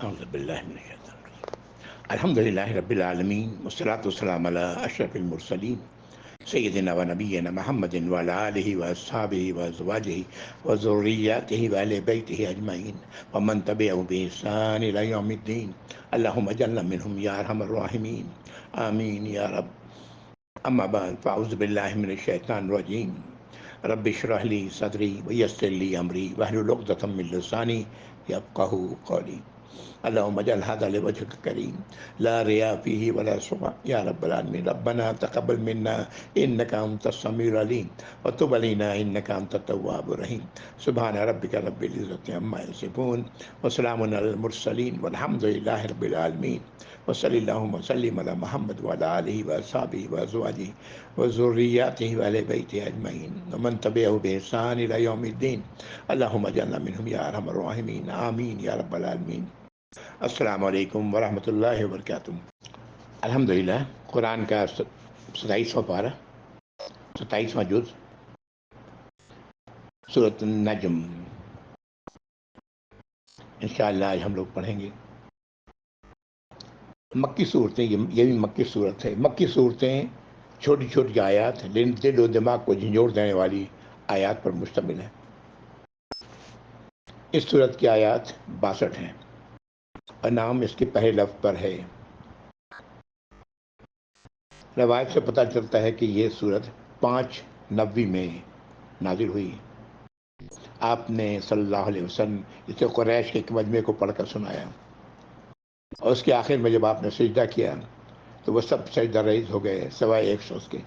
اعوذ باللہ من الشیطان الرجیم الحمد للہ رب العالمین والصلاة والسلام علی اشرف المرسلین سیدنا و نبینا محمد وعلی آلہ واصحابہ وازواجہ وذریاتہ واہل بیتہ اجمعین ومن تبعہم بإحسان الی یوم الدین اللہم اجعلنا منہم یا ارحم الراحمین آمین یا رب. اما بعد فاعوذ باللہ من الشیطان الرجیم رب اشرح لی صدری ویسر لی امری واحلل عقدۃ من لسانی یفقہوا قولی. اللهم اجعل هذا لوجهك الكريم لا رياء فيه ولا سمعة يا رب العالمين. ربنا تقبل منا إنك أنت السميع العليم وتب علينا إنك أنت التواب الرحيم. سبحان ربك رب العزة عما يصفون وسلام على المرسلين والحمد لله رب العالمين. وصلى اللهم وسلم على محمد وعلى آله وأصحابه وأزواجه وذرياته وأهل بيته أجمعين ومن تبعه بإحسان إلى يوم الدين. اللهم اجعلنا منهم يا أرحم الراحمين آمين يا رب العالمين. السلام علیکم ورحمۃ اللہ وبرکاتہ. الحمدللہ قرآن کا 27واں پارہ، 27واں جز، سورۃ النجم انشاءاللہ آج ہم لوگ پڑھیں گے. مکی صورتیں، یہ بھی مکی صورت ہے. مکی صورتیں چھوٹی چھوٹی آیات لیکن دل و دماغ کو جھنجھوڑ دینے والی آیات پر مشتمل ہے. اس صورت کی آیات 62 ہیں اور نام اس کے پہلے لفظ پر ہے. روایت سے پتہ چلتا ہے کہ یہ صورت 590 میں نازل ہوئی. آپ نے صلی اللہ علیہ وسلم اسے قریش کے ایک مجمع کو پڑھ کر سنایا اور اس کے آخر میں جب آپ نے سجدہ کیا تو وہ سب سجدہ ریز ہو گئے سوائے ایک شخص کے.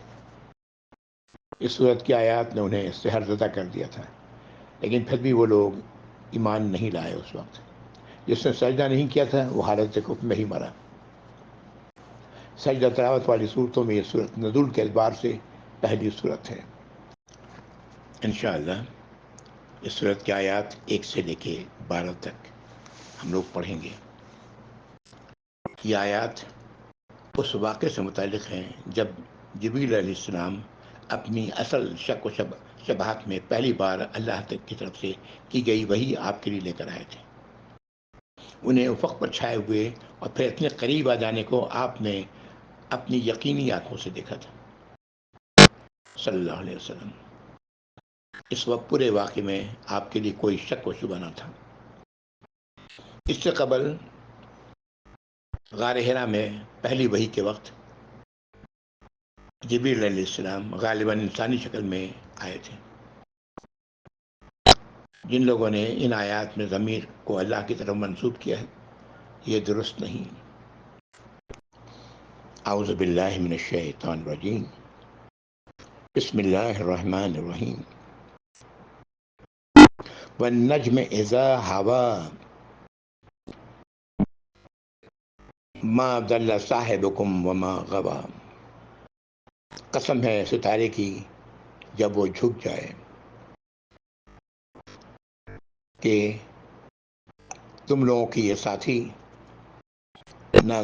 اس صورت کی آیات نے انہیں سحر زدہ کر دیا تھا، لیکن پھر بھی وہ لوگ ایمان نہیں لائے. اس وقت جس نے سجدہ نہیں کیا تھا وہ حالت کفر میں ہی مرا. سجدہ تلاوت والی صورتوں میں یہ صورت نزول کے اعتبار سے پہلی صورت ہے. انشاءاللہ اس صورت کی آیات 1 سے لے کے 12 تک ہم لوگ پڑھیں گے. یہ آیات اس واقعے سے متعلق ہیں جب جبریل علیہ السلام اپنی اصل شک و شبہات میں پہلی بار اللہ کی طرف سے کی گئی وحی آپ کے لیے لے کر آئے تھے. انہیں افق پر چھائے ہوئے اور پھر اتنے قریب آ جانے کو آپ نے اپنی یقینی آنکھوں سے دیکھا تھا صلی اللہ علیہ وسلم. اس وقت پورے واقعے میں آپ کے لیے کوئی شک و شبہ نہ تھا. اس سے قبل غار حرا میں پہلی وحی کے وقت جبریل علیہ السلام غالباً انسانی شکل میں آئے تھے. جن لوگوں نے ان آیات میں ضمیر کو اللہ کی طرف منسوب کیا ہے یہ درست نہیں. اعوذ باللہ من الشیطان الرجیم بسم اللہ الرحمن الرحیم والنجم اذا ہوا ما ضل صاحبکم وما غوا. قسم ہے ستارے کی جب وہ جھک جائے کہ تم لوگوں کی یہ ساتھی نہ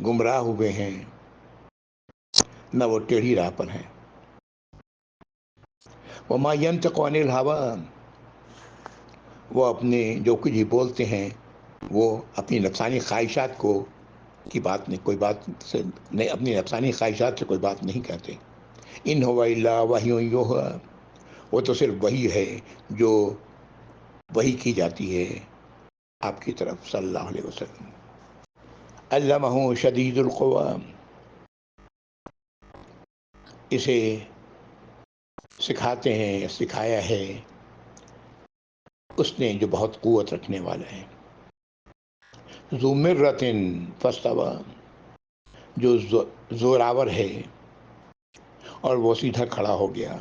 گمراہ ہوئے ہیں نہ وہ ٹیڑھی راہ پر ہیں. وما ينطق عن الهوى، وہ اپنے جو کچھ بھی بولتے ہیں وہ اپنی نفسانی خواہشات کو کی بات نہیں، کوئی بات سے نہیں، اپنی نفسانی خواہشات سے کوئی بات نہیں کہتے. ان هو الا وحی یوحی، وہ تو صرف وہی ہے جو وحی کی جاتی ہے آپ کی طرف صلی اللہ علیہ وسلم. علمہ شدید القوی، اسے سکھاتے ہیں، سکھایا ہے اس نے جو بہت قوت رکھنے والا ہے. ذو مرۃ فاستوی، جو زوراور ہے اور وہ سیدھا کھڑا ہو گیا.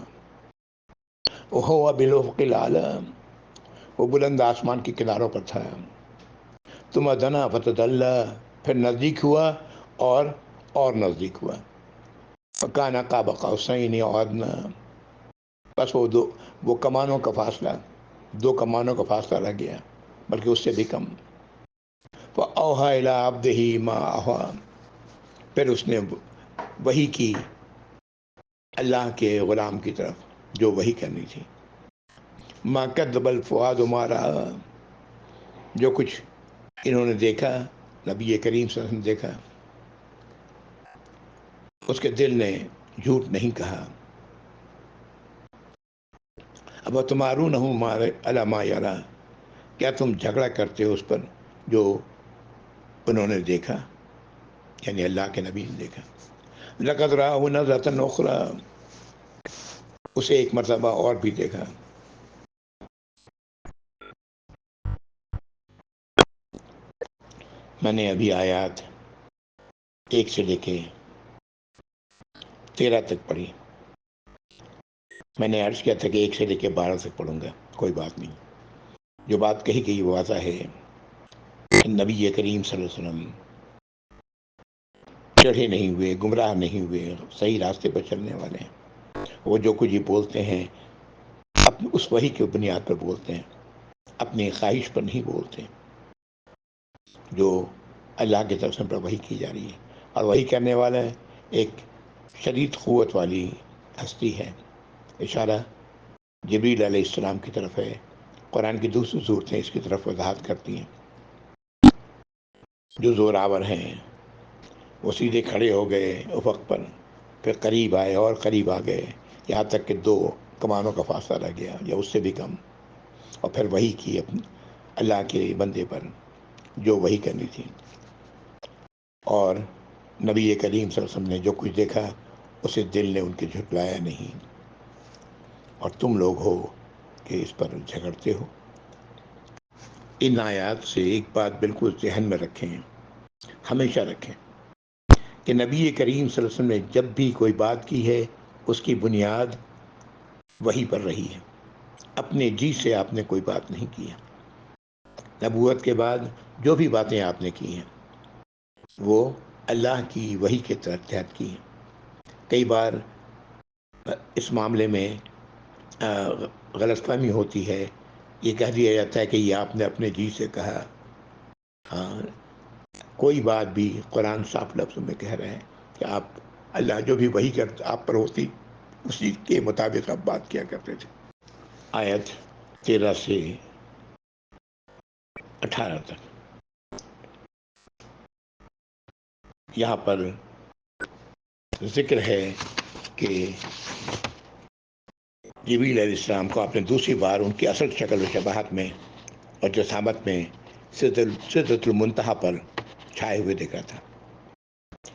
وہو بالافق الاعلی، وہ بلند آسمان کے کناروں پر تھا. ثم دنا فتدلی، پھر نزدیک ہوا اور نزدیک ہوا. فکان قاب قوسین او ادنی، بس وہ کمانوں کا فاصلہ، 2 کمانوں کا فاصلہ رہ گیا بلکہ اس سے بھی کم. فاوحی الی عبدہ ما اوحی، پھر اس نے وحی کی اللہ کے غلام کی طرف جو وحی کرنی تھی. ما کذب الفؤاد ما رأی، جو کچھ انہوں نے دیکھا، نبی کریم صلی اللہ علیہ وسلم دیکھا، اس کے دل نے جھوٹ نہیں کہا. اب تمہارون ہوں علامہ یارا، کیا تم جھگڑا کرتے ہو اس پر جو انہوں نے دیکھا، یعنی اللہ کے نبی نے دیکھا. لقد رآہ نظرۃ اخری، اسے ایک مرتبہ اور بھی دیکھا. میں نے ابھی آیات 1 سے لے کے 13 تک پڑھی. میں نے عرض کیا تھا کہ 1 سے لے کے 12 تک پڑھوں گا، کوئی بات نہیں. جو بات کہی گئی وہ واضح ہے کہ نبی کریم صلی اللہ علیہ وسلم چڑھے نہیں ہوئے، گمراہ نہیں ہوئے، صحیح راستے پر چلنے والے ہیں. وہ جو کچھ بولتے ہیں اپنی اس وحی کی بنیاد پر بولتے ہیں، اپنی خواہش پر نہیں بولتے، جو اللہ کی طرف سے پر وحی کی جا رہی ہے. اور وحی کرنے والا ایک شدید قوت والی ہستی ہے. اشارہ جبریل علیہ السلام کی طرف ہے. قرآن کی دوسری صورتیں اس کی طرف وضاحت کرتی ہیں. جو زوراور ہیں وہ سیدھے کھڑے ہو گئے افق پر، پھر قریب آئے اور قریب آ گئے، یہاں تک کہ 2 کمانوں کا فاصلہ رہ گیا یا اس سے بھی کم. اور پھر وحی کی اپنی اللہ کے بندے پر جو وحی کرنی تھی. اور نبی کریم صلی اللہ علیہ وسلم نے جو کچھ دیکھا اسے دل نے ان کے جھٹلایا نہیں. اور تم لوگ ہو کہ اس پر جھگڑتے ہو. ان آیات سے ایک بات بالکل ذہن میں رکھیں، ہمیشہ رکھیں، کہ نبی کریم صلی اللہ علیہ وسلم نے جب بھی کوئی بات کی ہے اس کی بنیاد وحی پر رہی ہے. اپنے جی سے آپ نے کوئی بات نہیں کی ہے. نبوت کے بعد جو بھی باتیں آپ نے کی ہیں وہ اللہ کی وحی کے تحت کی ہیں. کئی بار اس معاملے میں غلط فہمی ہوتی ہے. یہ کہہ دیا جاتا ہے کہ یہ آپ نے اپنے جی سے کہا. ہاں، کوئی بات بھی قرآن صاف لفظوں میں کہہ رہے ہیں کہ آپ اللہ جو بھی وحی کرتا آپ پر ہوتی اسی کے مطابق آپ بات کیا کرتے تھے. آیت 13 سے 18 تک یہاں پر ذکر ہے کہ جبریل علیہ السلام کو آپ نے دوسری بار ان کی اصل شکل و شباہت میں اور جسامت میں سدرۃ المنتہا پر چھائے ہوئے دیکھا تھا.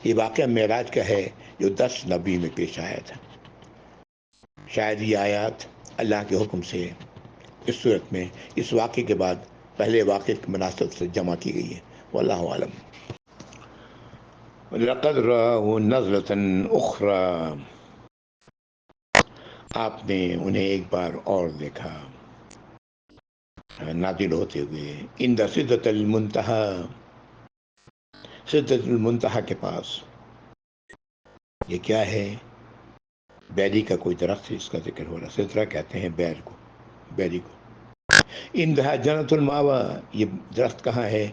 یہ واقعہ معراج کا ہے جو 10 نبی میں پیش آیا تھا. شاید یہ آیات اللہ کے حکم سے اس صورت میں اس واقعے کے بعد پہلے واقعے کی مناسبت سے جمع کی گئی ہے. واللہ عالم. لقد رآہ نظرۃ اخری، آپ نے انہیں ایک بار اور دیکھا نازل ہوتے ہوئے. عند سدرۃ المنتہا، سدرۃ المنتہا کے پاس. یہ کیا ہے؟ بیری کا کوئی درخت اس کا ذکر ہو رہا. سدرہ کہتے ہیں بیر کو، بیری کو. اندہا جنت الماوا، یہ درخت کہاں ہے؟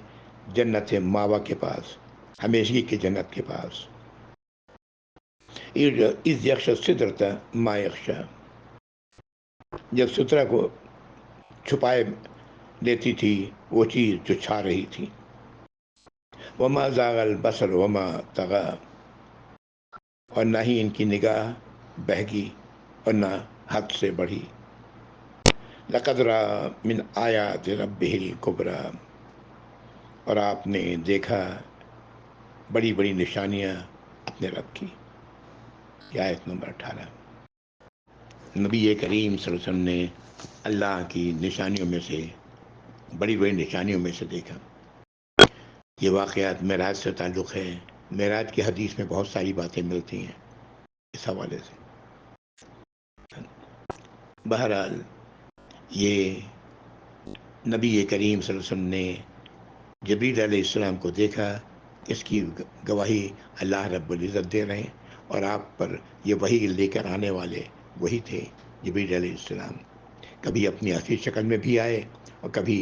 جنت ماوا کے پاس، ہمیشگی کی جنت کے پاس. اس یکش سدرتا ما یخشا، جب سترہ کو چھپائے دیتی تھی وہ چیز جو چھا رہی تھی. وما زاغ البصر وما طغى، اور نہ ہی ان کی نگاہ بہگی اور نہ حد سے بڑھی. لقد رأى من آیات ربہ الکبریٰ، اور آپ نے دیکھا بڑی بڑی نشانیاں اپنے رب کی. یہ آیت نمبر 18. نبی کریم صلی اللہ علیہ وسلم نے اللہ کی نشانیوں میں سے، بڑی بڑی نشانیوں میں سے دیکھا. یہ واقعات معراج سے تعلق ہے. معراج کی حدیث میں بہت ساری باتیں ملتی ہیں اس حوالے سے. بہرحال یہ نبی کریم صلی اللہ علیہ وسلم نے جبریل علیہ السلام کو دیکھا. اس کی گواہی اللہ رب العزت دے رہے ہیں. اور آپ پر یہ وحی لے کر آنے والے وہی تھے جبریل علیہ السلام. کبھی اپنی اصلی شکل میں بھی آئے اور کبھی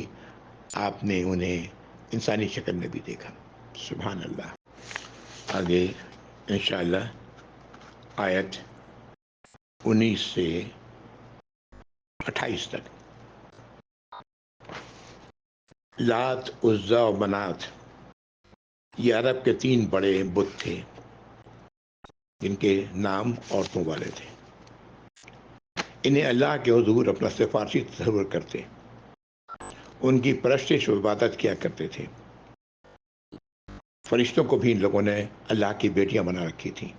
آپ نے انہیں انسانی شکل میں بھی دیکھا. سبحان اللہ. آگے انشاءاللہ آیت 19 سے 28 تک. لات، عزا اور منات، یہ عرب کے 3 بڑے بت تھے جن کے نام عورتوں والے تھے. انہیں اللہ کے حضور اپنا سفارشی تصور کرتے، ان کی پرستش و عبادت کیا کرتے تھے. فرشتوں کو بھی ان لوگوں نے اللہ کی بیٹیاں بنا رکھی تھیں.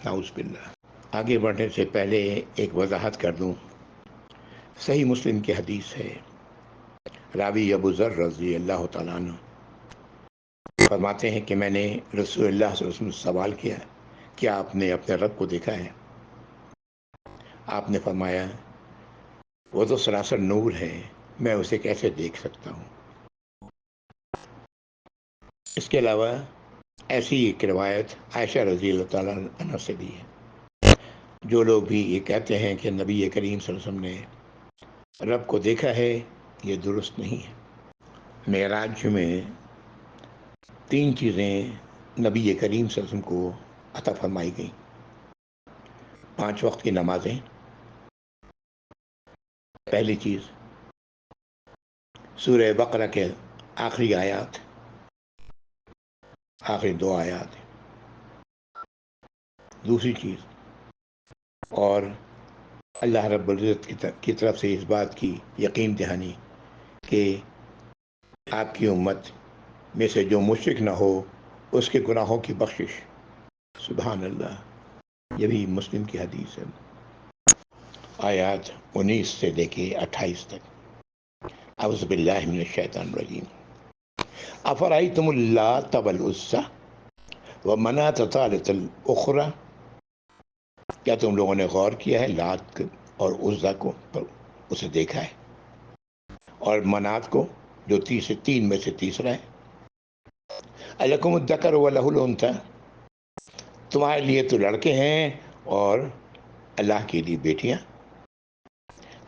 نعوذ باللہ. آگے بڑھنے سے پہلے ایک وضاحت کر دوں. صحیح مسلم کی حدیث ہے، راوی ابو ذر رضی اللہ تعالیٰ عنہ فرماتے ہیں کہ میں نے رسول اللہ صلی اللہ علیہ وسلم سے سوال کیا، کیا آپ نے اپنے رب کو دیکھا ہے؟ آپ نے فرمایا، وہ تو سراسر نور ہے، میں اسے کیسے دیکھ سکتا ہوں. اس کے علاوہ ایسی ایک روایت عائشہ رضی اللہ تعالیٰ عنہ سے بھی ہے. جو لوگ بھی یہ کہتے ہیں کہ نبی کریم صلی اللہ علیہ وسلم نے رب کو دیکھا ہے، یہ درست نہیں ہے. معراج میں 3 چیزیں نبی کریم صلی اللہ علیہ وسلم کو عطا فرمائی گئیں. 5 وقت کی نمازیں. پہلی چیز سورہ بقرہ کے آخری آیات، آخری 2 آیات. دوسری چیز، اور اللہ رب العزت کی طرف سے اس بات کی یقین دہانی کہ آپ کی امت میں سے جو مشرک نہ ہو اس کے گناہوں کی بخشش. سبحان اللہ. یہ بھی مسلم کی حدیث ہے. آیات 19 سے لے کے 28 تک. اعوذ باللہ من الشیطان الرجیم. افرأیتم اللات والعزی ومناة الثالثة الاخری، کیا تم لوگوں نے غور کیا ہے لات اور عزیٰ کو، پر اسے دیکھا ہے، اور منات کو جو 3 میں سے تیسرا ہے. الکم الذکر ولہ الانثی، تمہارے لیے تو لڑکے ہیں اور اللہ کے لیے بیٹیاں.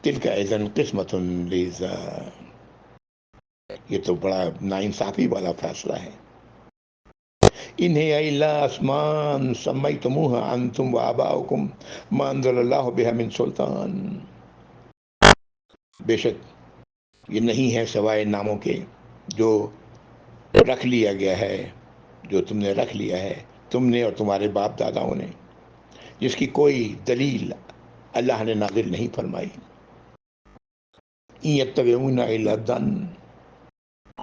تلک اذن قسمۃ ضیزی، یہ تو بڑا ناانصافی والا فیصلہ ہے. ان ہی الا اسماء سمیتموها انتم وآباؤکم ما انزل اللہ بها من سلطان، بے شک یہ نہیں ہے سوائے ناموں کے جو رکھ لیا گیا ہے، جو تم نے رکھ لیا ہے، تم نے اور تمہارے باپ داداؤں نے، جس کی کوئی دلیل اللہ نے نازل نہیں فرمائی. ان یتبعون الا الظن،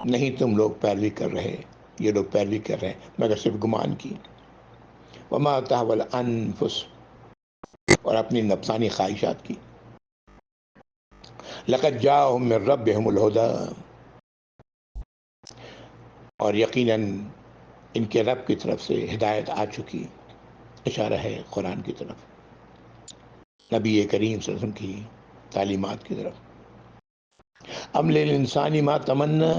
نہیں تم لوگ پیروی کر رہے، یہ لوگ پیروی کر رہے ہیں مگر صرف گمان کی. وما تهوى الانفس، اور اپنی نفسانی خواہشات کی. لقد جاءهم من ربهم الهدى، اور یقیناً ان کے رب کی طرف سے ہدایت آ چکی. اشارہ ہے قرآن کی طرف، نبی کریم صلی اللہ علیہ وسلم کی تعلیمات کی طرف. ام للانسان ما تمنا،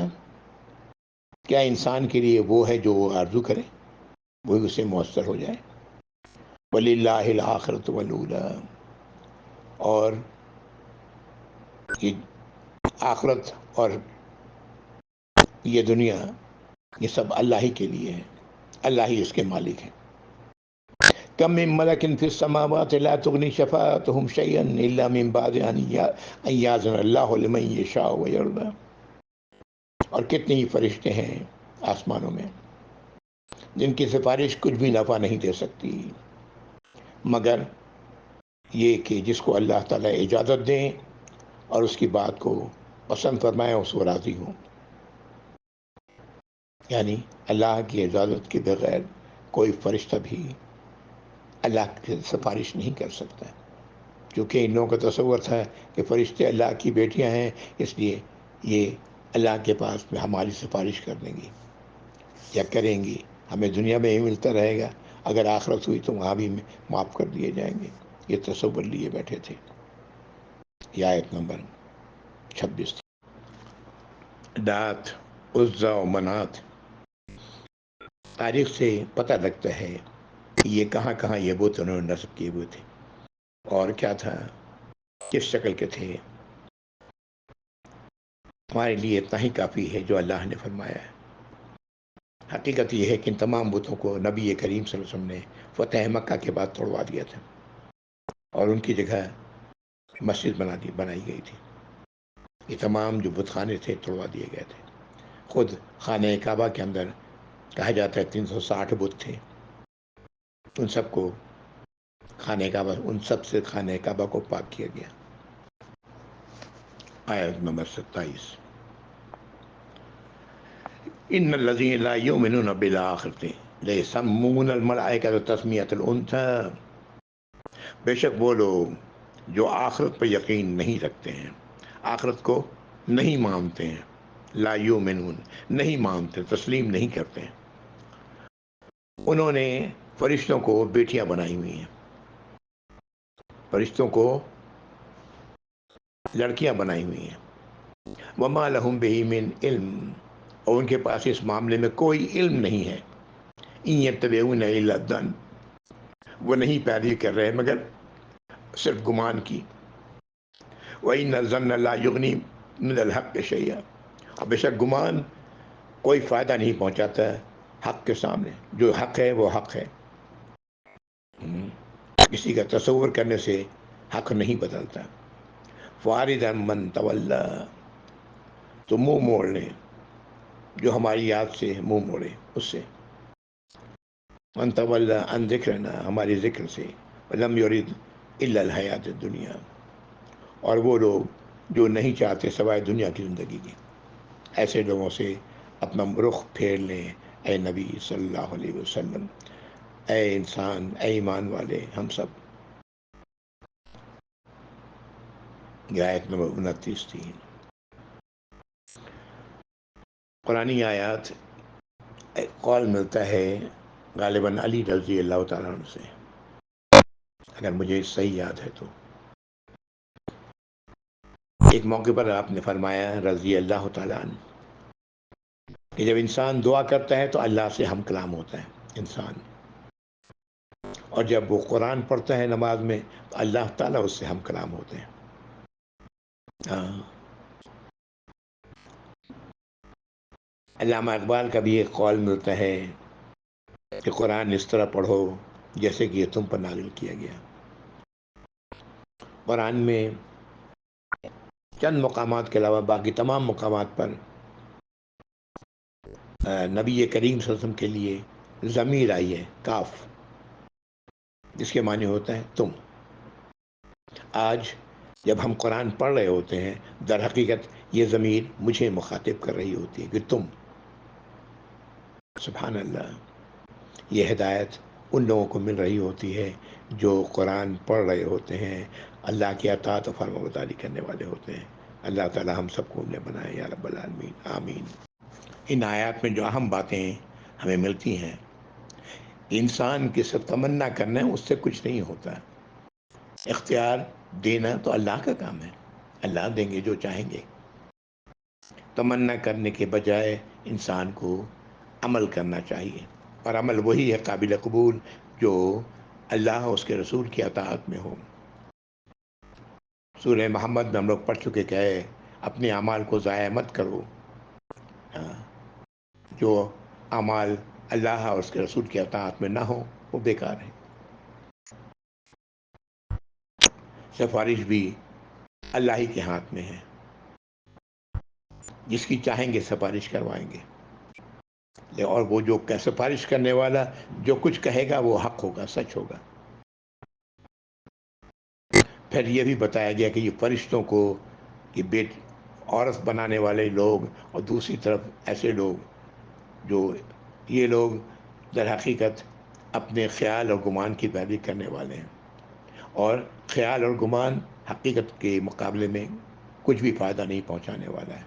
کیا انسان کے لیے وہ ہے جو وہ آرزو کرے، وہی اسے میسر ہو جائے. وللہ الآخرۃ والأولی، اور یہ آخرت اور یہ دنیا، یہ سب اللہ ہی کے لیے ہے، اللہ ہی اس کے مالک ہیں. کم من ملک فی السماوات لا تغنی شفاعتهم شیئا الا من بعد ان یاذن اللہ لمن یشاء ویرضی، اور کتنے ہی فرشتے ہیں آسمانوں میں جن کی سفارش کچھ بھی نفع نہیں دے سکتی مگر یہ کہ جس کو اللہ تعالیٰ اجازت دیں اور اس کی بات کو پسند فرمائیں، اس کو راضی ہوں. یعنی اللہ کی اجازت کے بغیر کوئی فرشتہ بھی اللہ کی سفارش نہیں کر سکتا، کیونکہ ان لوگوں کا تصور تھا کہ فرشتے اللہ کی بیٹیاں ہیں، اس لیے یہ اللہ کے پاس میں ہماری سفارش کر دیں گی یا کریں گی، ہمیں دنیا میں ہی ملتا رہے گا، اگر آخرت ہوئی تو وہاں بھی معاف کر دیے جائیں گے. یہ تصور لیے بیٹھے تھے. یہ آیت نمبر 26. لات، عزا و منات، تاریخ سے پتہ لگتا ہے کہ یہ کہاں کہاں یہ بت انہوں نے نصب کیے ہوئے تھے اور کیا تھا، کس شکل کے تھے. ہمارے لیے اتنا ہی کافی ہے جو اللہ نے فرمایا ہے. حقیقت یہ ہے کہ ان تمام بتوں کو نبی کریم صلی اللہ علیہ وسلم نے فتح مکہ کے بعد توڑوا دیا تھا اور ان کی جگہ مسجد بنائی گئی تھی. یہ تمام جو بت خانے تھے توڑوا دیے گئے تھے. خود خانہ کعبہ کے اندر کہا جاتا ہے 360 بت تھے. ان سب کو خانہ کعبہ ان سب سے خانہ کعبہ کو پاک کیا گیا. آیت نمبر 27. ان الذین لا یؤمنون بالآخرۃ لیسمون الملائکۃ تسمیۃ الانثی. بے شک وہ لوگ جو آخرت پر یقین نہیں رکھتے ہیں، آخرت کو نہیں مانتے ہیں، لا یؤمنون نہیں مانتے، تسلیم نہیں کرتے ہیں، انہوں نے فرشتوں کو بیٹیاں بنائی ہوئی ہیں، فرشتوں کو لڑکیاں بنائی ہوئی ہیں. وما لہم بہ من علم، اور ان کے پاس اس معاملے میں کوئی علم نہیں ہے. ان یتبعون الا الظن، وہ نہیں پیروی کر رہے مگر صرف گمان کی. وَإِنَّ الظَّنَّ لَا يُغْنِي مِنَ الْحَقِّ شَيْئًا، اور بے شک گمان کوئی فائدہ نہیں پہنچاتا ہے حق کے سامنے. جو حق ہے وہ حق ہے. کسی کا تصور کرنے سے حق نہیں بدلتا. فَأَعْرِضْ عَمَّنْ تَوَلَّىٰ، تو منہ موڑ لیں جو ہماری یاد سے منہ موڑے اس سے. من تولى عن ذکرنا، ہماری ذکر سے. ولم يرد الا الحیات الدنیا، اور وہ لوگ جو نہیں چاہتے سوائے دنیا کی زندگی کی. ایسے لوگوں سے اپنا رخ پھیر لیں اے نبی صلی اللہ علیہ وسلم. اے انسان، اے ایمان والے ہم سب. یہ آیت نمبر 29 تھی. قرآنی آیات قول ملتا ہے غالباً علی رضی اللہ تعالیٰ عنہ سے، اگر مجھے صحیح یاد ہے تو. ایک موقع پر آپ نے فرمایا رضی اللہ تعالیٰ عنہ کہ جب انسان دعا کرتا ہے تو اللہ سے ہم کلام ہوتا ہے انسان، اور جب وہ قرآن پڑھتا ہے نماز میں تو اللہ تعالیٰ اس سے ہم کلام ہوتے ہیں. ہاں. علامہ اقبال کا بھی ایک قول ملتا ہے کہ قرآن اس طرح پڑھو جیسے کہ یہ تم پر نازل کیا گیا. قرآن میں چند مقامات کے علاوہ باقی تمام مقامات پر نبی کریم صلی اللہ علیہ وسلم کے لیے ضمیر آئی ہے، کاف، جس کے معنی ہوتا ہے تم. آج جب ہم قرآن پڑھ رہے ہوتے ہیں در حقیقت یہ ضمیر مجھے مخاطب کر رہی ہوتی ہے کہ تم. سبحان اللہ. یہ ہدایت ان لوگوں کو مل رہی ہوتی ہے جو قرآن پڑھ رہے ہوتے ہیں، اللہ کی اطاعت و فرمانبرداری کرنے والے ہوتے ہیں. اللہ تعالی ہم سب کو انہیں بنائے یا رب العالمین، آمین. ان آیات میں جو اہم باتیں ہمیں ملتی ہیں، انسان کی صرف تمنا کرنا ہے، اس سے کچھ نہیں ہوتا. اختیار دینا تو اللہ کا کام ہے، اللہ دیں گے جو چاہیں گے. تمنا کرنے کے بجائے انسان کو عمل کرنا چاہیے، اور عمل وہی ہے قابل قبول جو اللہ اور اس کے رسول کی اطاعت میں ہو. سورہ محمد میں ہم لوگ پڑھ چکے کہ اپنے اعمال کو ضائع مت کرو. جو اعمال اللہ اور اس کے رسول کی اطاعت میں نہ ہو وہ بیکار ہے. سفارش بھی اللہ ہی کے ہاتھ میں ہے، جس کی چاہیں گے سفارش کروائیں گے. اور وہ جو سفارش کرنے والا جو کچھ کہے گا وہ حق ہوگا، سچ ہوگا. پھر یہ بھی بتایا گیا کہ یہ فرشتوں کو کہ عورت بنانے والے لوگ، اور دوسری طرف ایسے لوگ جو یہ لوگ در حقیقت اپنے خیال اور گمان کی پیروی کرنے والے ہیں، اور خیال اور گمان حقیقت کے مقابلے میں کچھ بھی فائدہ نہیں پہنچانے والا ہے.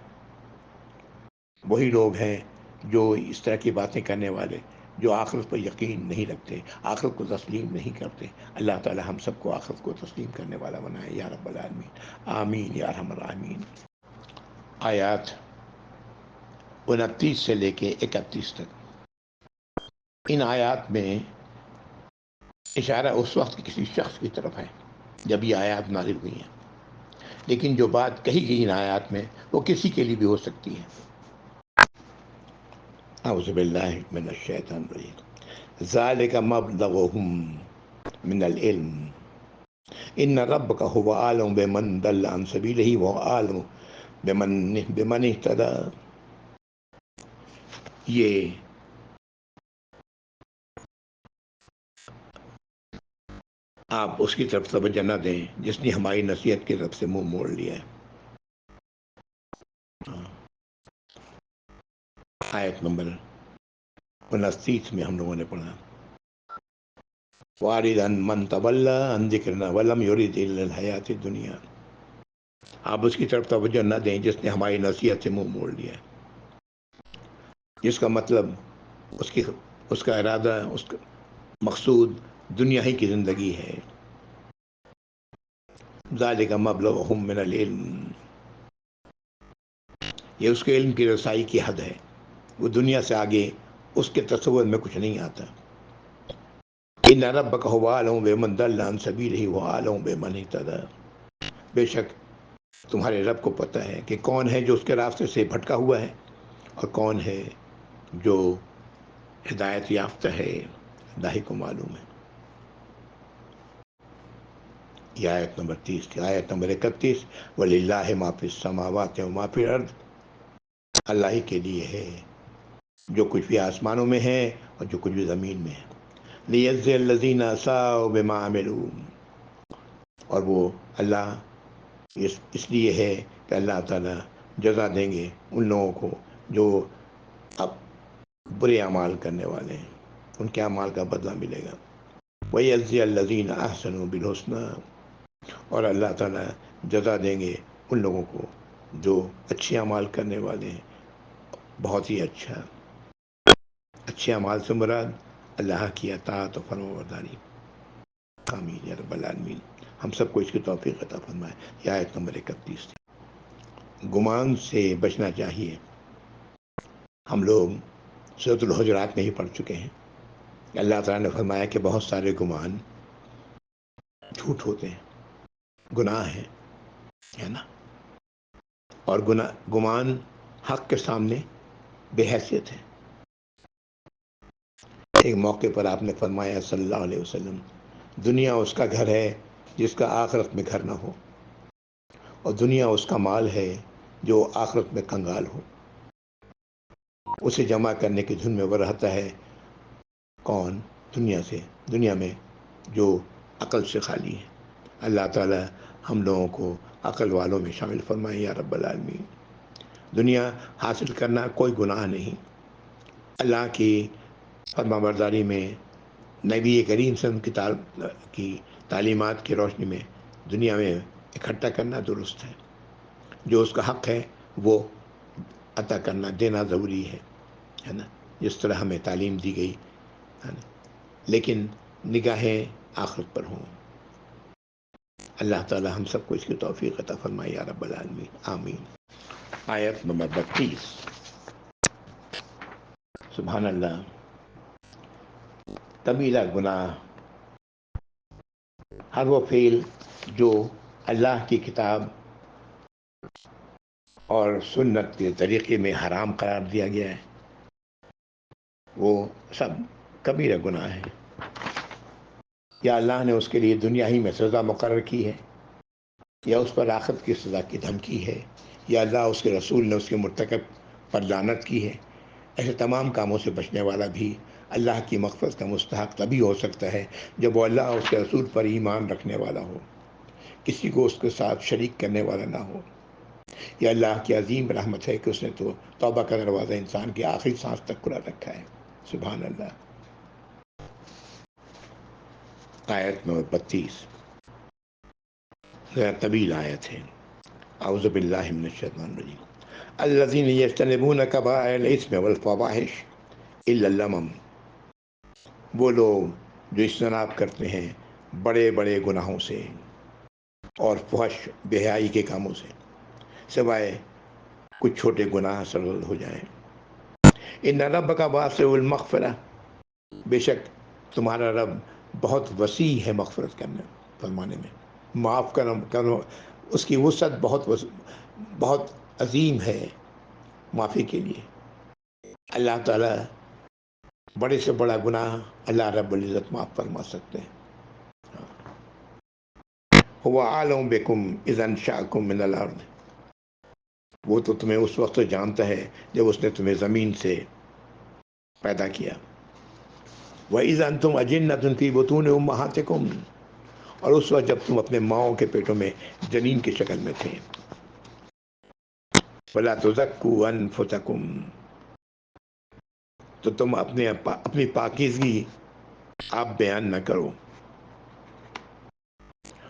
وہی لوگ ہیں جو اس طرح کی باتیں کرنے والے جو آخرت پر یقین نہیں رکھتے، آخرت کو تسلیم نہیں کرتے. اللہ تعالی ہم سب کو آخرت کو تسلیم کرنے والا بنائے یا رب العالمین، آمین یا ارحم الراحمین. آیات 29 سے لے کے 31 تک، ان آیات میں اشارہ اس وقت کسی شخص کی طرف ہے جب یہ آیات نازل ہوئی ہیں، لیکن جو بات کہی گئی ان آیات میں وہ کسی کے لیے بھی ہو سکتی ہے. اعوذ باللہ من الشیطان الرجیم. ذالک مبلغہم من العلم ان ربک هو اعلم بمن ضل عن سبیلہ وهو اعلم بمن اہتدی، یہ آپ اس کی طرف توجہ نہ دیں جس نے ہماری نصیحت کی طرف سے منہ موڑ لیا ہے۔ آیت نمبر 29 میں ہم لوگوں نے پڑھا، وَارِدًا مَن تَوَلَّىٰ عَن ذِكْرِنَا وَلَمْ يُرِدْ إِلَّا الْحَيَاةَ الدُّنْيَا، آپ اس کی طرف توجہ نہ دیں جس نے ہماری نصیحت سے منہ موڑ لیا ہے، جس کا مطلب اس کا ارادہ، اس کا مقصود دنیا ہی کی زندگی ہے۔ ذَلِكَ مَبْلَغُهُم مِّنَ الْعِلْمِ، یہ اس کے علم کی رسائی کی حد ہے، وہ دنیا سے آگے اس کے تصور میں کچھ نہیں آتا۔ إِنَّ رَبَّكَ هُوَ أَعْلَمُ بِمَن ضَلَّ عَن سَبِيلِهِ وَأَعْلَمُ بِمَنِ اهْتَدَىٰ، بے شک تمہارے رب کو پتہ ہے کہ کون ہے جو اس کے راستے سے بھٹکا ہوا ہے اور کون ہے جو ہدایت یافتہ ہے، اللہ کو معلوم ہے۔ یہ آیت نمبر 30 کی۔ آیت نمبر 31، وَلِلَّهِ مَا فِي السَّمَاوَاتِ وَمَا فِي الْأَرْضِ، اللہ ہی کے لیے ہے جو کچھ بھی آسمانوں میں ہے اور جو کچھ بھی زمین میں ہے۔ لِيَجْزِيَ الَّذِينَ أَسَاءُوا بِمَا عَمِلُوا، اور وہ اللہ اس لیے ہے کہ اللہ تعالیٰ جزا دیں گے ان لوگوں کو جو اب برے اعمال کرنے والے ہیں، ان کے اعمال کا بدلہ ملے گا۔ وَيَجْزِيَ الَّذِينَ أَحْسَنُوا بِالْحُسْنَىٰ، اور اللہ تعالیٰ جزا دیں گے ان لوگوں کو جو اچھے اعمال کرنے والے ہیں، بہت ہی اچھا۔ اچھے اعمال سے مراد اللہ کی اطاعت و فرمانبرداری۔ آمین یا رب العالمین، ہم سب کو اس کی توفیق عطا فرمائے۔ یہ آیت نمبر 31 تھی۔ گمان سے بچنا چاہیے۔ ہم لوگ سورۃ الحجرات میں ہی پڑھ چکے ہیں کہ اللہ تعالیٰ نے فرمایا کہ بہت سارے گمان جھوٹ ہوتے ہیں، گناہ ہے نا، اور گمان حق کے سامنے بے حیثیت ہے۔ ایک موقع پر آپ نے فرمایا صلی اللہ علیہ وسلم، دنیا اس کا گھر ہے جس کا آخرت میں گھر نہ ہو، اور دنیا اس کا مال ہے جو آخرت میں کنگال ہو۔ اسے جمع کرنے کی دھن میں وہ رہتا ہے کون؟ دنیا میں جو عقل سے خالی ہے۔ اللہ تعالی ہم لوگوں کو عقل والوں میں شامل فرمائے یا رب العالمین۔ دنیا حاصل کرنا کوئی گناہ نہیں، اللہ کی فرمانبرداری میں نبی کریم صلی اللہ علیہ وسلم کی تعلیمات کی روشنی میں دنیا میں اکٹھا کرنا درست ہے۔ جو اس کا حق ہے وہ عطا کرنا، دینا ضروری ہے نا، جس طرح ہمیں تعلیم دی گئی ہے نا، لیکن نگاہیں آخرت پر ہوں۔ اللہ تعالی ہم سب کو اس کی توفیق عطا فرمائے یا رب العالمین، آمین۔ آیت نمبر 32، سبحان اللہ، کبیرہ گناہ ہر وہ فعل جو اللہ کی کتاب اور سنت کے طریقے میں حرام قرار دیا گیا ہے، وہ سب کبیرہ گناہ ہے۔ یا اللہ نے اس کے لیے دنیا ہی میں سزا مقرر کی ہے، یا اس پر آخرت کی سزا کی دھمکی ہے، یا اللہ اس کے رسول نے اس کے مرتکب پر لعنت کی ہے۔ ایسے تمام کاموں سے بچنے والا بھی اللہ کی مغفرت کا مستحق تبھی ہو سکتا ہے جب وہ اللہ اور اس کے رسول پر ایمان رکھنے والا ہو، کسی کو اس کے ساتھ شریک کرنے والا نہ ہو۔ یہ اللہ کی عظیم رحمت ہے کہ اس نے تو توبہ کا دروازہ انسان کی آخری سانس تک کھلا رکھا ہے۔ سبحان اللہ۔ آیت نمبر 32 ذرا طویل آیت ہے۔ اعوذ باللہ من الشیطان الرجیم۔ الذین یجتنبون کبائر الاثم والفواحش الا اللمم، وہ لوگ جو اجتناب کرتے ہیں بڑے بڑے گناہوں سے اور فحش بے حیائی کے کاموں سے، سوائے کچھ چھوٹے گناہ سرزد ہو جائیں۔ ان ربک واسع المغفرہ، بے شک تمہارا رب بہت وسیع ہے مغفرت کرنے فرمانے میں، معاف کرو، اس کی وسعت بہت عظیم ہے معافی کے لیے۔ اللہ تعالیٰ بڑے سے بڑا گناہ اللہ رب العزت معاف فرما سکتے ہیں۔ هو اعلم بکم اذ انشأکم من الارض، وہ تو تمہیں اس وقت جانتا ہے جب اس نے تمہیں زمین سے پیدا کیا. وَإِذَا أَنْتُمْ أَجِنَّةٌ فِي بُطُونِ أُمَّهَاتِكُمْ، اور اس وقت جب تم اپنے ماؤں کے پیٹوں میں جنین کی شکل میں تھے. فَلَا تُزَكُّوا أَنفُسَكُمْ، تو تم اپنی پاکیزگی آپ بیان نہ کرو.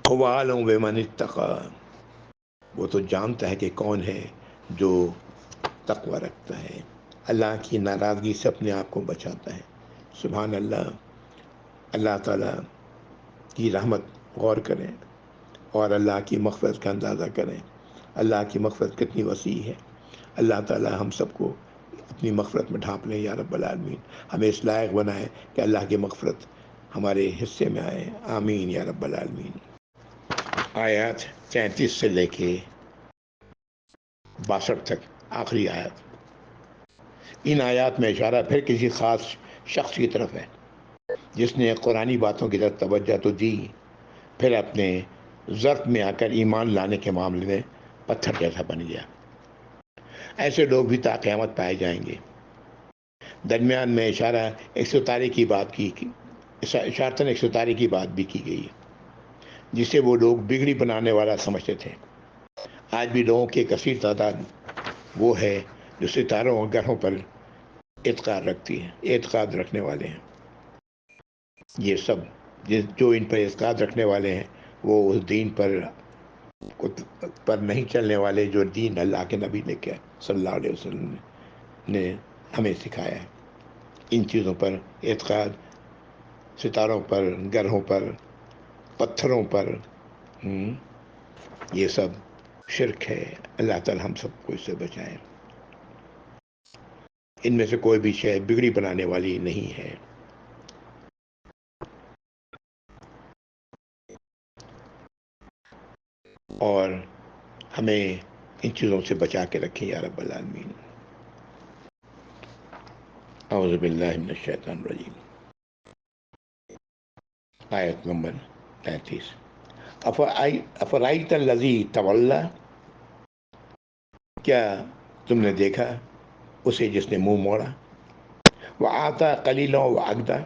هُوَ أَعْلَمُ بِمَنِ اتَّقَىٰ، وہ تو جانتا ہے کہ کون ہے جو تقوی رکھتا ہے، اللہ کی ناراضگی سے اپنے آپ کو بچاتا ہے. سبحان اللہ. اللہ تعالیٰ کی رحمت غور کریں اور اللہ کی مغفرت کا اندازہ کریں. اللہ کی مغفرت کتنی وسیع ہے. اللہ تعالیٰ ہم سب کو اپنی مغفرت میں ڈھانپ لیں یا رب العالمین. ہمیں اس لائق بنائے کہ اللہ کی مغفرت ہمارے حصے میں آئے. آمین یا رب العالمین. آیات 33 سے لے کے 62 تک آخری آیات. ان آیات میں اشارہ پھر کسی خاص شخص کی طرف ہے جس نے قرآنی باتوں کی طرف توجہ تو دی، پھر اپنے ظرف میں آ کر ایمان لانے کے معاملے میں پتھر جیسا بن گیا. ایسے لوگ بھی تا قیامت پائے جائیں گے. درمیان میں اشارہ 113 کی بات کی، اشارتاً 113 کی بات بھی کی گئی ہے جسے وہ لوگ بگڑی بنانے والا سمجھتے تھے. آج بھی لوگوں کی کثیر تعداد وہ ہے جو ستاروں اور گرہوں پر اعتقاد رکھنے والے ہیں. یہ سب جو ان پر اعتقاد رکھنے والے ہیں وہ اس دین پر نہیں چلنے والے جو دین اللہ کے نبی نے کیا صلی اللہ علیہ وسلم نے ہمیں سکھایا ہے. ان چیزوں پر اعتقاد، ستاروں پر، گرہوں پر، پتھروں پر، یہ سب شرک ہے. اللہ تعالی ہم سب کو اس سے بچائے. ان میں سے کوئی بھی شے بگڑی بنانے والی نہیں ہے. اور ہمیں ان چیزوں سے بچا کے رکھیں یا رب العالمین. اعوذ باللہ من الشیطان الرجیم. آیت نمبر 33. افرائیت الذی تولی، کیا تم نے دیکھا اسے جس نے منہ موڑا. وآتا قلیلا وعدا،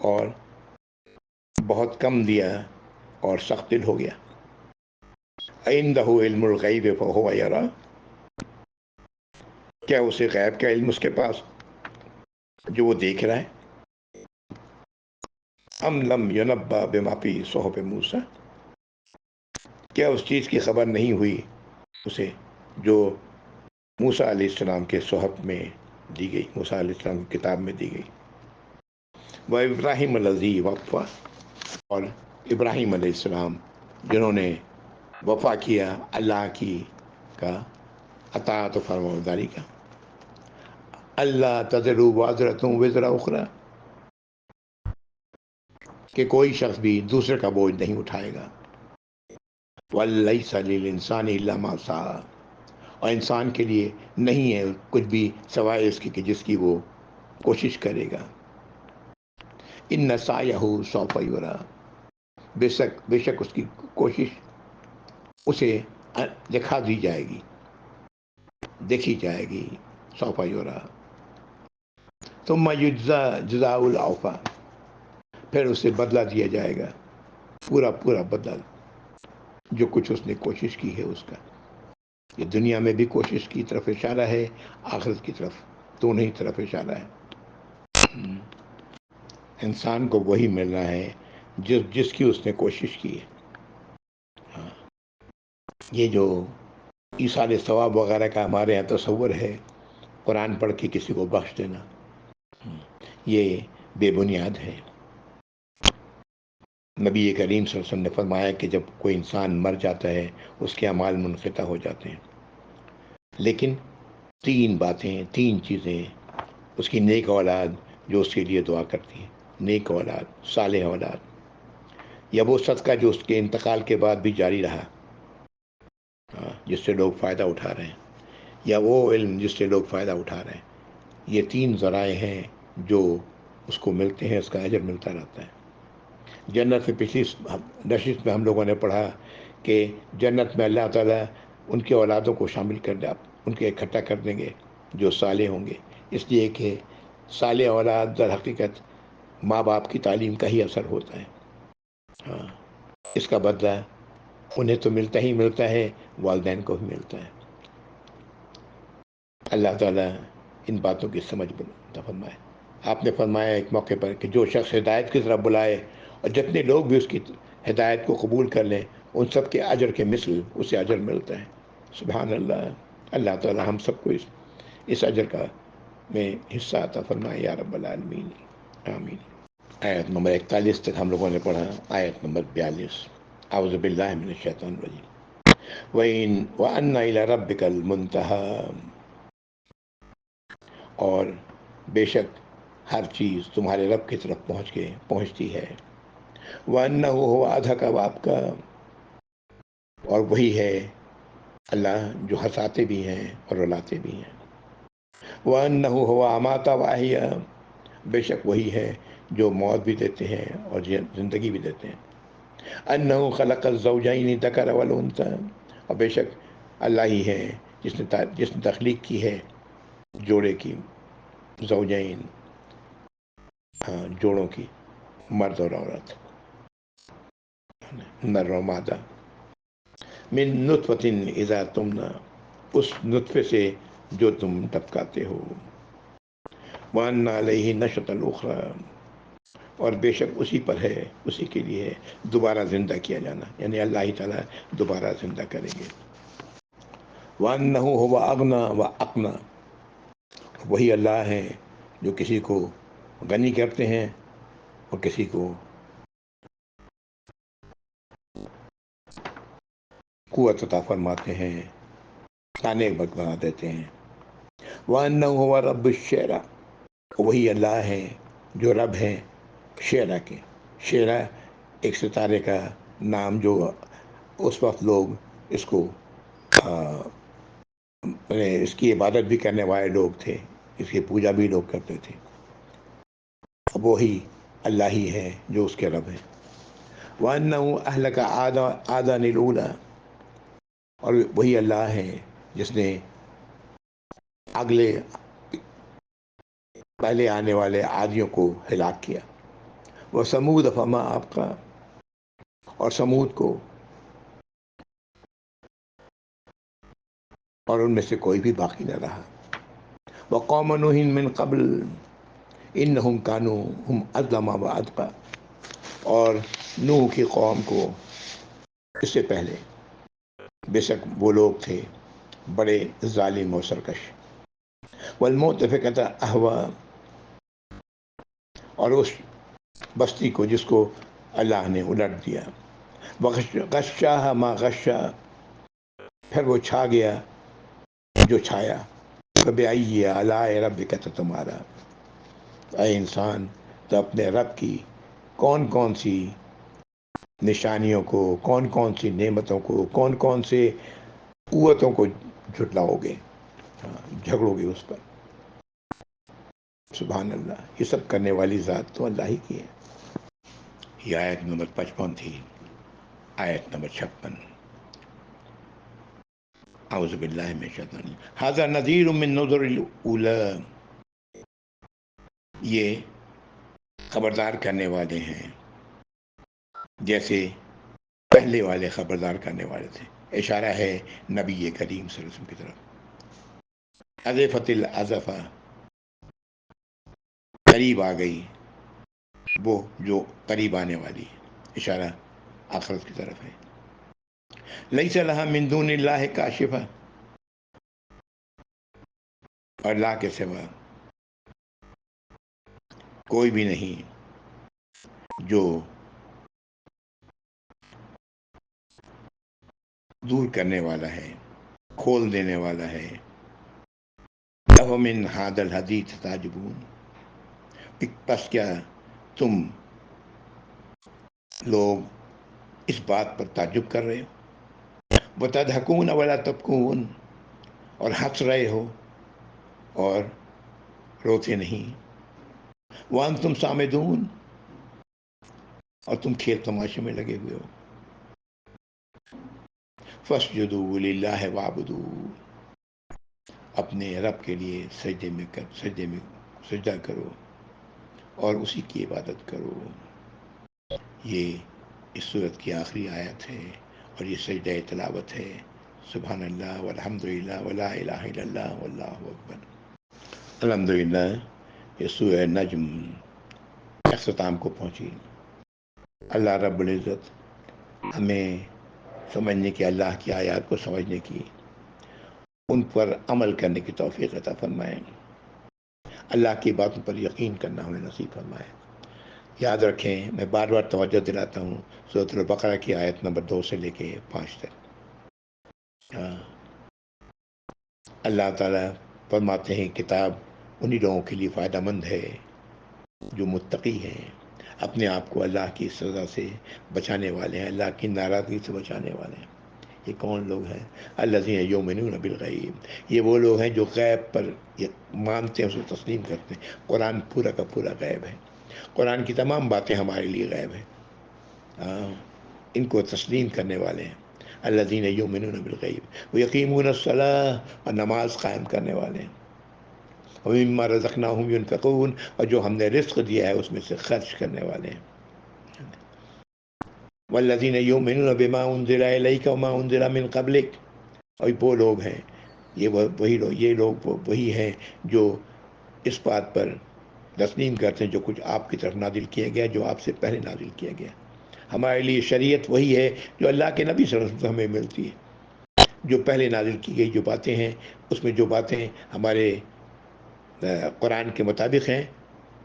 اور بہت کم دیا اور سخت دل ہو گیا. عندہ علم الغیب فہو یرا، کیا اسے غیب کا علم اس کے پاس جو وہ دیکھ رہا ہے. ام لم ینبأ بما فی صحف موسیٰ، کیا اس چیز کی خبر نہیں ہوئی اسے جو موسیٰ علیہ السلام کے صحف میں دی گئی، موسیٰ علیہ السلام کی کتاب میں دی گئی. وہ ابراہیم الذی وفا، اور ابراہیم علیہ السلام جنہوں نے وفا کیا اللہ کی کا اطاعت و فرمانبرداری کا. اللہ تزر وازرۃ وزر اخری، کہ کوئی شخص بھی دوسرے کا بوجھ نہیں اٹھائے گا. وَلَيْسَ لِلْإِنسَانِ إِلَّا مَا سَعَىٰ، اور انسان کے لیے نہیں ہے کچھ بھی سوائے اس کی کہ جس کی وہ کوشش کرے گا. إِنَّ سَعْيَهُ سَوْفَ يُرَىٰ، بے شک اس کی کوشش اسے دکھا دی جائے گی، دیکھی جائے گی. سوف یرا ثم یجزا جزاء الاوفیٰ، پھر اسے بدلہ دیا جائے گا پورا پورا بدلہ جو کچھ اس نے کوشش کی ہے اس کا. یہ دنیا میں بھی کوشش کی طرف اشارہ ہے، آخرت کی طرف دونوں ہی طرف اشارہ ہے. انسان کو وہی ملنا ہے جس کی اس نے کوشش کی ہے. یہ جو ایصال ثواب وغیرہ کا ہمارے یہاں تصور ہے، قرآن پڑھ کے کسی کو بخش دینا، یہ بے بنیاد ہے. نبی کریم صلی اللہ علیہ وسلم نے فرمایا کہ جب کوئی انسان مر جاتا ہے اس کے اعمال منقطع ہو جاتے ہیں، لیکن تین چیزیں اس کی نیک اولاد جو اس کے لیے دعا کرتی ہے، نیک اولاد، صالح اولاد، یا وہ صدقہ جو اس کے انتقال کے بعد بھی جاری رہا جس سے لوگ فائدہ اٹھا رہے ہیں، یا وہ علم جس سے لوگ فائدہ اٹھا رہے ہیں. یہ تین ذرائع ہیں جو اس کو ملتے ہیں، اس کا اجر ملتا رہتا ہے. جنت میں پچھلی نشست میں ہم لوگوں نے پڑھا کہ جنت میں اللہ تعالیٰ ان کے اولادوں کو شامل کر دیں، آپ ان کے اکٹھا کر دیں گے جو صالح ہوں گے، اس لیے کہ صالح اولاد در حقیقت ماں باپ کی تعلیم کا ہی اثر ہوتا ہے. ہاں، اس کا بدلہ انہیں تو ملتا ہی ملتا ہے، والدین کو بھی ملتا ہے. اللہ تعالیٰ ان باتوں کی سمجھ عطا فرمائے. آپ نے فرمایا ایک موقع پر کہ جو شخص ہدایت کی طرف بلائے اور جتنے لوگ بھی اس کی ہدایت کو قبول کر لیں ان سب کے اجر کے مثل اسے اجر ملتا ہے. سبحان اللہ. اللہ تعالیٰ ہم سب کو اس اجر کا میں حصہ عطا فرمائے یا رب العالمین. آمین. آیت نمبر 41 تک ہم لوگوں نے پڑھا. آیت نمبر 42. اعوذ باللہ من الشیطان الرجیم. وَأَنَّ إِلَىٰ رَبِّكَ الْمُنْتَهَىٰ، اور بے شک ہر چیز تمہارے رب کی طرف پہنچتی ہے. وَأَنَّهُ هُوَ أَضْحَكَ وَأَبْكَىٰ، اور وہی ہے اللہ جو ہنساتے بھی ہیں اور رلاتے بھی ہیں. وَأَنَّهُ هُوَ أَمَاتَ وَأَحْيَا، بے شک وہی ہے جو موت بھی دیتے ہیں اور زندگی بھی دیتے ہیں. أَنَّهُ خَلَقَ الزَّوْجَيْنِ الذَّكَرَ وَالْأُنثَىٰ، اور بے شک اللہ ہی ہے جس نے تخلیق کی ہے جوڑے کی، زوجین، ہاں جوڑوں کی، مرد اور عورت، نر و مادہ. من نطفۃ اذا تمنى، اس نطفے سے جو تم ٹپکاتے ہو. وَأَنَّ عَلَيْهِ نَشْأَةَ الْأُخْرَىٰ، اور بے شک اسی پر ہے، اسی کے لیے دوبارہ زندہ کیا جانا، یعنی اللہ ہی تعالیٰ دوبارہ زندہ کریں گے. وَأَنَّهُ هُوَ أَغْنَىٰ وَأَقْنَىٰ، وہی اللہ ہے جو کسی کو غنی کرتے ہیں اور کسی کو قوت عطا فرماتے ہیں، کانے بنا دیتے ہیں. وَأَنَّهُ هُوَ رَبُّ الشِّعْرَىٰ، وہی اللہ ہے جو رب ہیں شعرا کے. شعرا ایک ستارے کا نام جو اس وقت لوگ اس کو اس کی عبادت بھی کرنے والے لوگ تھے، اس کی پوجا بھی لوگ کرتے تھے. وہی اللہ ہی ہے جو اس کے رب ہیں. وَأَنَّهُ أَهْلَكَ عَادًا الْأُولَىٰ، اور وہی اللہ ہے جس نے اگلے پہلے آنے والے عادیوں کو ہلاک کیا. وَثَمُودَ فَمَا أَبْقَىٰ، اور سمود کو، اور ان میں سے کوئی بھی باقی نہ رہا. وَقَوْمَ نُوحٍ مِّن قَبْلُ إِنَّهُمْ كَانُوا هُمْ أَظْلَمَ وَأَطْغَىٰ، اور نوح کی قوم کو اس سے پہلے بے شک وہ لوگ تھے بڑے ظالم و سرکش. وَالْمُؤْتَفِكَةَ أَهْوَىٰ، اور اس بستی کو جس کو اللہ نے الٹ دیا. غشاها ما غشا، پھر وہ چھا گیا جو چھایا. فبأي آلاء ربك تتمارى، اے انسان تو اپنے رب کی کون کون سی نشانیوں کو، کون کون سی نعمتوں کو، کون کون سے قوتوں کو جھٹلاؤ گے، جھگڑو گے اس پر. سبحان اللہ. یہ سب کرنے والی ذات تو اللہ ہی کی ہے. یہ آیت نمبر 55 تھی. آیت نمبر 56. اعوذ باللہ من الشیطان الرجیم. ھذا نذیر من نذر الاولی، یہ خبردار کرنے والے ہیں جیسے پہلے والے خبردار کرنے والے تھے. اشارہ ہے نبی کریم صلی اللہ علیہ وسلم کی طرف. ازفت الازفہ، قریب آ گئی وہ جو قریب آنے والی ہے. اشارہ آخرت کی طرف ہے. لیس لہا من دون اللہ کاشفہ، اور اللہ کے سوا کوئی بھی نہیں جو دور کرنے والا ہے، کھول دینے والا ہے. أَفَمِنْ هَٰذَا الْحَدِيثِ تَعْجَبُونَ، بس کیا تم لوگ اس بات پر تعجب کر رہے ہو. وَتَضْحَكُونَ وَلَا تَبْكُونَ، اور ہنس رہے ہو اور روتے نہیں. وَأَنْتُمْ سَامِدُونَ، اور تم کھیل تماشے میں لگے ہوئے ہو. فاسجدوا للہ وعبدوا، اپنے رب کے لیے سجدے میں سجدہ کرو اور اسی کی عبادت کرو۔ یہ اس صورت کی آخری آیت ہے اور یہ سجدہ تلاوت ہے۔ سبحان اللہ والحمد للہ ولا الہ الا اللہ واللہ اکبر۔ الحمدللہ یہ سورہ نجم اختتام کو پہنچی۔ اللہ رب العزت ہمیں سمجھنے کی، اللہ کی آیات کو سمجھنے کی، ان پر عمل کرنے کی توفیق عطا فرمائے۔ اللہ کی باتوں پر یقین کرنا ہمیں نصیب فرمائے۔ یاد رکھیں، میں بار بار توجہ دلاتا ہوں، سورۃ البقرہ کی آیت نمبر 2 سے لے کے 5 تک اللہ تعالیٰ فرماتے ہیں کتاب انہی لوگوں کے لیے فائدہ مند ہے جو متقی ہیں، اپنے آپ کو اللہ کی سزا سے بچانے والے ہیں، اللہ کی ناراضگی سے بچانے والے ہیں۔ یہ کون لوگ ہیں؟ الذین یؤمنون بالغیب، یہ وہ لوگ ہیں جو غیب پر مانتے ہیں، اس کو تسلیم کرتے ہیں۔ قرآن پورا کا پورا غیب ہے، قرآن کی تمام باتیں ہمارے لیے غیب ہیں، ان کو تسلیم کرنے والے ہیں۔ الذین یؤمنون بالغیب ویقیمون الصلاۃ، اور نماز قائم کرنے والے ہیں۔ ومما رزقناہم ینفقون، اور جو ہم نے رزق دیا ہے اس میں سے خرچ کرنے والے ہیں۔ والذین یؤمنون بما انزل الیک وما انزل من قبلک، اور وہ لوگ ہیں، یہ لوگ وہی ہیں جو اس بات پر تسلیم کرتے ہیں جو کچھ آپ کی طرف نازل کیا گیا، جو آپ سے پہلے نازل کیا گیا۔ ہمارے لیے شریعت وہی ہے جو اللہ کے نبی صلی اللہ علیہ وسلم سے ہمیں ملتی ہے۔ جو پہلے نازل کی گئی جو باتیں ہیں، اس میں جو باتیں ہمارے قرآن کے مطابق ہیں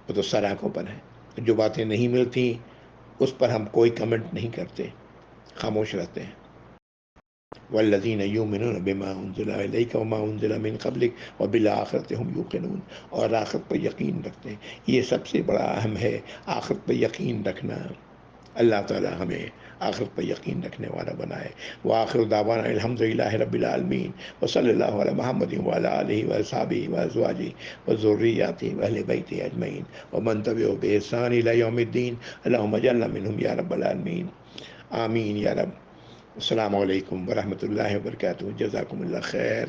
وہ تو سر آنکھوں پر ہیں، جو باتیں نہیں ملتی اس پر ہم کوئی کمنٹ نہیں کرتے، خاموش رہتے ہیں۔ والذین یؤمنون بما انزل الیک وما انزل من قبلک وبالآخرۃ هم یوقنون، اور آخرت پر یقین رکھتے ہیں۔ یہ سب سے بڑا اہم ہے، آخرت پر یقین رکھنا۔ اللہ تعالی ہمیں آخرت پر یقین رکھنے والا بنائے۔ وآخر دعوانا الحمدللہ رب العالمین، وصلی اللہ علی محمد وعلی آلہ وصحبہ وازواجہ وذریاتہ واہل بیتہ اجمعین ومن تبعہم بإحسان الی یوم الدین۔ اللہم اجعلنا منہم یا رب العالمین، آمین یا رب۔ السلام علیکم ورحمۃ اللہ وبرکاتہ، جزاکم اللہ خیر۔